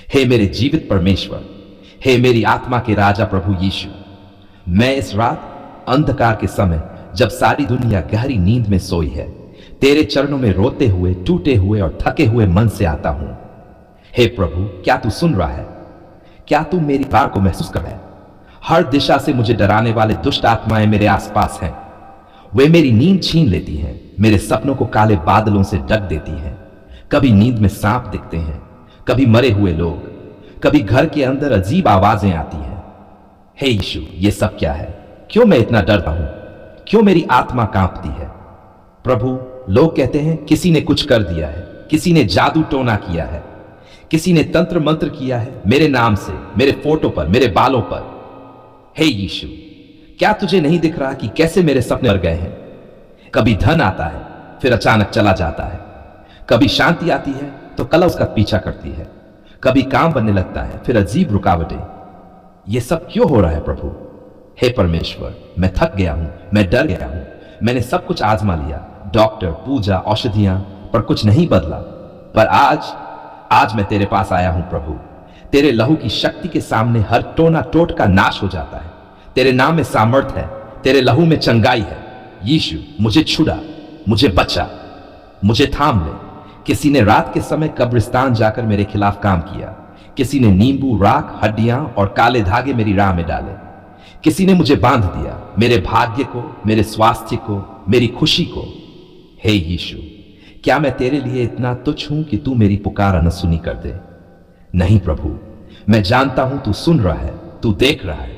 हे मेरे जीवित परमेश्वर, हे मेरी आत्मा के राजा प्रभु यीशु, मैं इस रात अंधकार के समय जब सारी दुनिया गहरी नींद में सोई है, तेरे चरणों में रोते हुए, टूटे हुए और थके हुए मन से आता हूं। हे प्रभु, क्या तू सुन रहा है? क्या तू मेरी पुकार को महसूस कर रहा है? हर दिशा से मुझे डराने वाले दुष्ट आत्माएं मेरे आसपास हैं। वे मेरी नींद छीन लेती हैं, मेरे सपनों को काले बादलों से ढक देती हैं। कभी नींद में सांप दिखते हैं, कभी मरे हुए लोग, कभी घर के अंदर अजीब आवाजें आती हैं। हे यीशु, ये सब क्या है? क्यों मैं इतना डरता हूं? क्यों मेरी आत्मा कांपती है? प्रभु, लोग कहते हैं किसी ने कुछ कर दिया है, किसी ने जादू टोना किया है, किसी ने तंत्र मंत्र किया है मेरे नाम से, मेरे फोटो पर, मेरे बालों पर। हे यीशु, क्या तुझे नहीं दिख रहा कि कैसे मेरे सपने मर गए हैं? कभी धन आता है, फिर अचानक चला जाता है। कभी शांति आती है तो कला उसका पीछा करती है। कभी काम बनने लगता है, फिर अजीब रुकावटें। ये सब क्यों हो रहा है प्रभु? हे परमेश्वर, मैं थक गया हूं, मैं डर गया हूं। मैंने सब कुछ आजमा लिया, डॉक्टर, पूजा, औषधियां, पर कुछ नहीं बदला। पर आज मैं तेरे पास आया हूं प्रभु। तेरे लहू की शक्ति के सामने हर टोना टोटका नाश हो जाता है। तेरे नाम में सामर्थ है, तेरे लहू में चंगाई है। यीशु, मुझे छुड़ा, मुझे बचा, मुझे थाम ले। किसी ने रात के समय कब्रिस्तान जाकर मेरे खिलाफ काम किया। किसी ने नींबू, राख, हड्डियां और काले धागे मेरी राह में डाले। किसी ने मुझे बांध दिया, मेरे भाग्य को, मेरे स्वास्थ्य को, मेरी खुशी को। हे यीशु, क्या मैं तेरे लिए इतना तुच्छ हूं कि तू मेरी पुकार अनसुनी कर दे? नहीं प्रभु, मैं जानता हूं तू सुन रहा है, तू देख रहा है।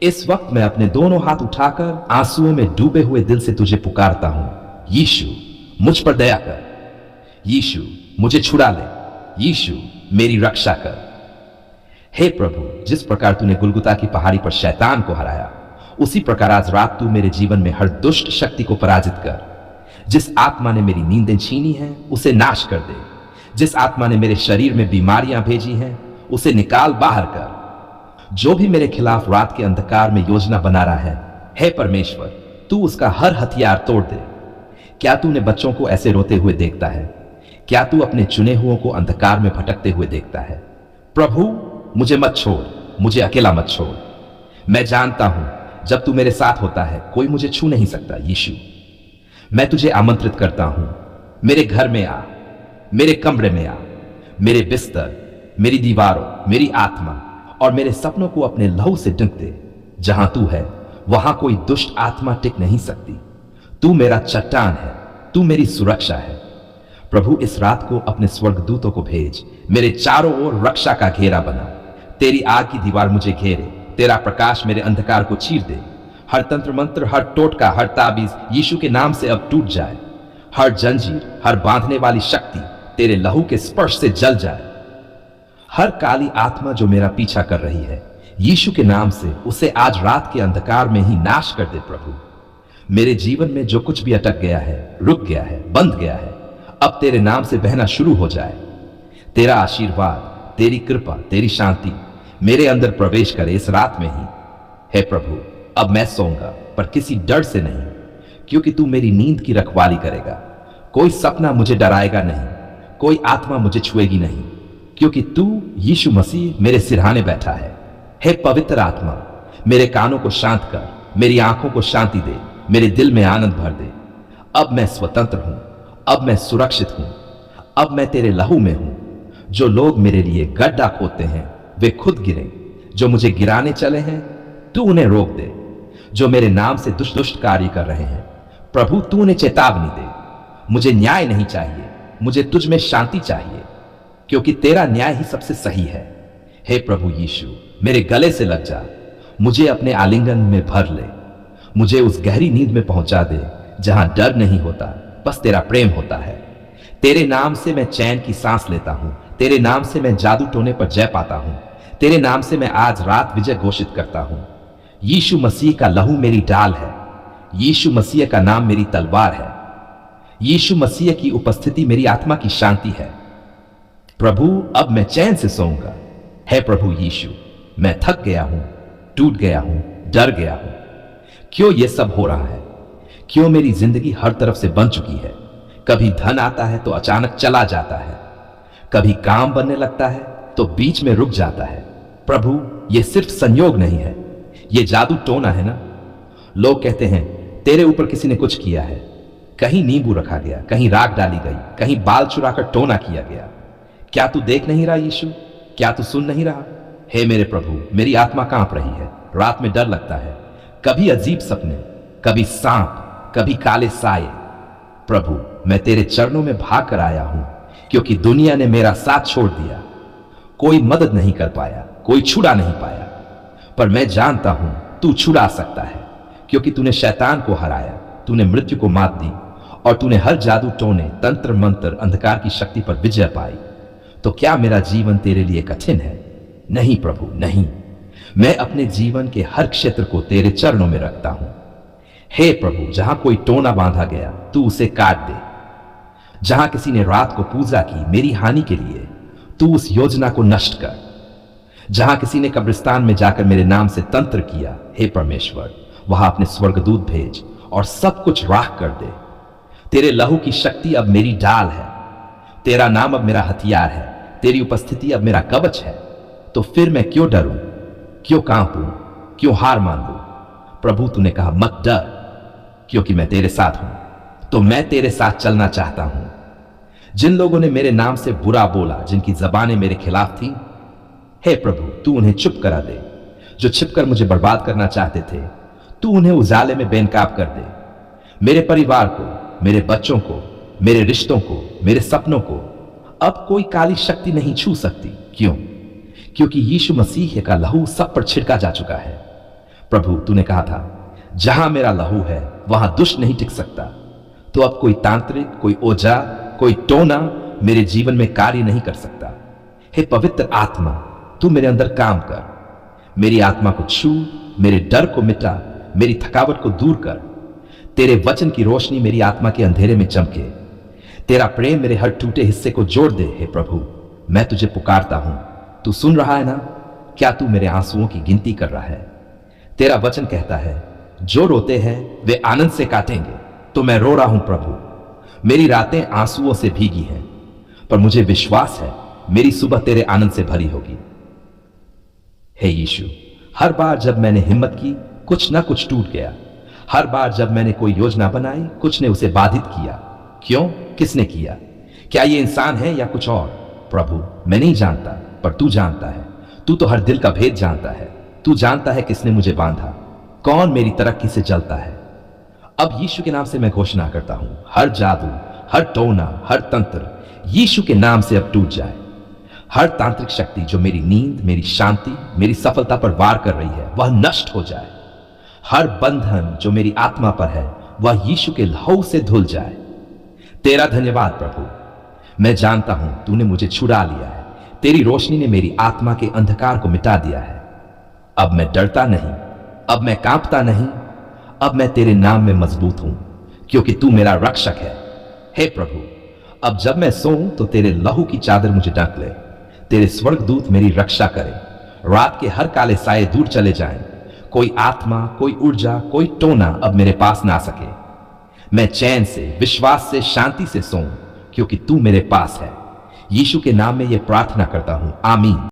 इस वक्त मैं अपने दोनों हाथ उठाकर आंसुओं में डूबे हुए दिल से तुझे पुकारता हूं। यीशु, मुझ पर दया कर। यीशु, मुझे छुड़ा ले। यीशु, मेरी रक्षा कर। हे प्रभु, जिस प्रकार तूने गुलगुता की पहाड़ी पर शैतान को हराया, उसी प्रकार आज रात तू मेरे जीवन में हर दुष्ट शक्ति को पराजित कर। जिस आत्मा ने मेरी नींदें छीनी हैं, उसे नाश कर दे। जिस आत्मा ने मेरे शरीर में बीमारियां भेजी हैं, उसे निकाल बाहर कर। जो भी मेरे खिलाफ रात के अंधकार में योजना बना रहा है, हे परमेश्वर, तू उसका हर हथियार तोड़ दे। क्या तूने बच्चों को ऐसे रोते हुए देखता है? क्या तू अपने चुने हुओं को अंधकार में भटकते हुए देखता है? प्रभु, मुझे मत छोड़, मुझे अकेला मत छोड़। मैं जानता हूं जब तू मेरे साथ होता है, कोई मुझे छू नहीं सकता। यीशु, मैं तुझे आमंत्रित करता हूं, मेरे घर में आ, मेरे कमरे में आ, मेरे बिस्तर, मेरी दीवारों, मेरी आत्मा और मेरे सपनों को अपने लहू से ढक दे। जहां तू है वहां कोई दुष्ट आत्मा टिक नहीं सकती। तू मेरा चट्टान है, तू मेरी सुरक्षा है। प्रभु, इस रात को अपने स्वर्गदूतों को भेज, मेरे चारों ओर रक्षा का घेरा बना। तेरी आग की दीवार मुझे घेरे, तेरा प्रकाश मेरे अंधकार को चीर दे। हर तंत्र मंत्र, हर टोटका, हर ताबीज यीशु के नाम से अब टूट जाए। हर जंजीर, हर बांधने वाली शक्ति तेरे लहू के स्पर्श से जल जाए। हर काली आत्मा जो मेरा पीछा कर रही है, यीशु के नाम से उसे आज रात के अंधकार में ही नाश कर दे। प्रभु, मेरे जीवन में जो कुछ भी अटक गया है, रुक गया है, बंध गया है, अब तेरे नाम से बहना शुरू हो जाए। तेरा आशीर्वाद, तेरी कृपा, तेरी शांति मेरे अंदर प्रवेश करे इस रात में ही। हे प्रभु, अब मैं सोऊंगा, पर किसी डर से नहीं, क्योंकि तू मेरी नींद की रखवाली करेगा। कोई सपना मुझे डराएगा नहीं, कोई आत्मा मुझे छुएगी नहीं, क्योंकि तू यीशु मसीह मेरे सिरहाने बैठा है। हे पवित्र आत्मा, मेरे कानों को शांत कर, मेरी आंखों को शांति दे, मेरे दिल में आनंद भर दे। अब मैं स्वतंत्र हूं, अब मैं सुरक्षित हूं, अब मैं तेरे लहू में हूं। जो लोग मेरे लिए गड्ढा खोदते हैं, वे खुद गिरें। जो मुझे गिराने चले हैं, तू उन्हें रोक दे। जो मेरे नाम से दुष्ट कार्य कर रहे हैं, प्रभु, तू उन्हें चेतावनी दे। मुझे न्याय नहीं चाहिए, मुझे तुझ में शांति चाहिए, क्योंकि तेरा न्याय ही सबसे सही है। हे प्रभु यीशु, मेरे गले से लग जा, मुझे अपने आलिंगन में भर ले। मुझे उस गहरी नींद में पहुंचा दे जहां डर नहीं होता, बस तेरा प्रेम होता है। तेरे नाम से मैं चैन की सांस लेता हूं, तेरे नाम से मैं जादू टोने पर जय पाता हूं, तेरे नाम से मैं आज रात विजय घोषित करता हूं। यीशु मसीह का लहू मेरी ढाल है, यीशु मसीह का नाम मेरी तलवार है, यीशु मसीह की उपस्थिति मेरी आत्मा की शांति है। प्रभु, अब मैं चैन से सोऊंगा। है प्रभु यीशु, मैं थक गया हूं, टूट गया हूं, डर गया हूं। क्यों ये सब हो रहा है? क्यों मेरी जिंदगी हर तरफ से बन चुकी है? कभी धन आता है तो अचानक चला जाता है, कभी काम बनने लगता है, तो बीच में रुक जाता है। प्रभु, यह सिर्फ संयोग नहीं है, यह जादू टोना है ना। लोग कहते हैं तेरे ऊपर किसी ने कुछ किया है, कहीं नींबू रखा गया, कहीं राख डाली गई, कहीं बाल चुराकर टोना किया गया। क्या तू देख नहीं रहा यीशु? क्या तू सुन नहीं रहा? हे मेरे प्रभु, मेरी आत्मा कांप रही है। रात में डर लगता है, कभी अजीब सपने, कभी सांप, कभी काले साए। प्रभु, मैं तेरे चरणों में भाग कर आया हूं, क्योंकि दुनिया ने मेरा साथ छोड़ दिया। कोई मदद नहीं कर पाया, कोई छुड़ा नहीं पाया, पर मैं जानता हूं तू छुड़ा सकता है, क्योंकि तूने शैतान को हराया, तूने मृत्यु को मात दी और तूने हर जादू टोने, तंत्र मंत्र, अंधकार की शक्ति पर विजय पाई। तो क्या मेरा जीवन तेरे लिए कठिन है? नहीं प्रभु, नहीं। मैं अपने जीवन के हर क्षेत्र को तेरे चरणों में रखता हूं। हे प्रभु, जहां कोई टोना बांधा गया तू उसे काट दे। जहां किसी ने रात को पूजा की मेरी हानि के लिए, तू उस योजना को नष्ट कर। जहां किसी ने कब्रिस्तान में जाकर मेरे नाम से तंत्र किया, हे परमेश्वर, वहां अपने स्वर्गदूत भेज और सब कुछ राख कर दे। तेरे लहू की शक्ति अब मेरी ढाल है, तेरा नाम अब मेरा हथियार है, तेरी उपस्थिति अब मेरा कवच है। तो फिर मैं क्यों डरूं, क्यों कांपूं, क्यों हार मान लूं? प्रभु, तूने कहा मत डर, क्योंकि मैं तेरे साथ हूं। तो मैं तेरे साथ चलना चाहता हूं। जिन लोगों ने मेरे नाम से बुरा बोला, जिनकी जबानें मेरे खिलाफ थी, हे प्रभु, तू उन्हें चुप करा दे। जो छिपकर मुझे बर्बाद करना चाहते थे, तू उन्हें उजाले में बेनकाब कर दे। मेरे परिवार को, मेरे बच्चों को, मेरे रिश्तों को, मेरे सपनों को अब कोई काली शक्ति नहीं छू सकती। क्यों? क्योंकि यीशु मसीह का लहू सब पर छिड़का जा चुका है। प्रभु, तूने कहा था जहां मेरा लहू है वहां दुष्ट नहीं टिक सकता। तो अब कोई तांत्रिक, कोई ओझा, कोई टोना मेरे जीवन में कार्य नहीं कर सकता। हे पवित्र आत्मा, तू मेरे अंदर काम कर। मेरी आत्मा को छू, मेरे डर को मिटा, मेरी थकावट को दूर कर। तेरे वचन की रोशनी मेरी आत्मा के अंधेरे में चमके। तेरा प्रेम मेरे हर टूटे हिस्से को जोड़ दे। हे प्रभु, मैं तुझे पुकारता हूं, तू सुन रहा है ना? क्या तू मेरे आंसुओं की गिनती कर रहा है? तेरा वचन कहता है जो रोते हैं वे आनंद से काटेंगे। तो मैं रो रहा हूं प्रभु, मेरी रातें आंसुओं से भीगी हैं, पर मुझे विश्वास है मेरी सुबह तेरे आनंद से भरी होगी। हे यीशु, हर बार जब मैंने हिम्मत की, कुछ ना कुछ टूट गया। हर बार जब मैंने कोई योजना बनाई, कुछ ने उसे बाधित किया। क्यों? किसने किया? क्या ये इंसान है या कुछ और? प्रभु, मैं नहीं जानता, पर तू जानता है। तू तो हर दिल का भेद जानता है। तू जानता है किसने मुझे बांधा, कौन मेरी तरक्की से जलता है। अब यीशु के नाम से मैं घोषणा करता हूं, हर जादू, हर टोना, हर तंत्र यीशु के नाम से अब टूट जाए। हर तांत्रिक शक्ति जो मेरी नींद, मेरी शांति, मेरी सफलता पर वार कर रही है, वह नष्ट हो जाए। हर बंधन जो मेरी आत्मा पर है, वह यीशु के लहू से धुल जाए। तेरा धन्यवाद प्रभु, मैं जानता हूं तूने मुझे छुड़ा लिया है। तेरी रोशनी ने मेरी आत्मा के अंधकार को मिटा दिया है। अब मैं डरता नहीं, अब मैं कांपता नहीं, अब मैं तेरे नाम में मजबूत हूं, क्योंकि तू मेरा रक्षक है। हे प्रभु, अब जब मैं सोऊं तो तेरे लहू की चादर मुझे ढक ले। तेरे स्वर्गदूत मेरी रक्षा करें। रात के हर काले साए दूर चले जाएं। कोई आत्मा, कोई ऊर्जा, कोई टोना अब मेरे पास ना आ सके। मैं चैन से, विश्वास से, शांति से सोऊं, क्योंकि तू मेरे पास है। यीशु के नाम में यह प्रार्थना करता हूं, आमीन।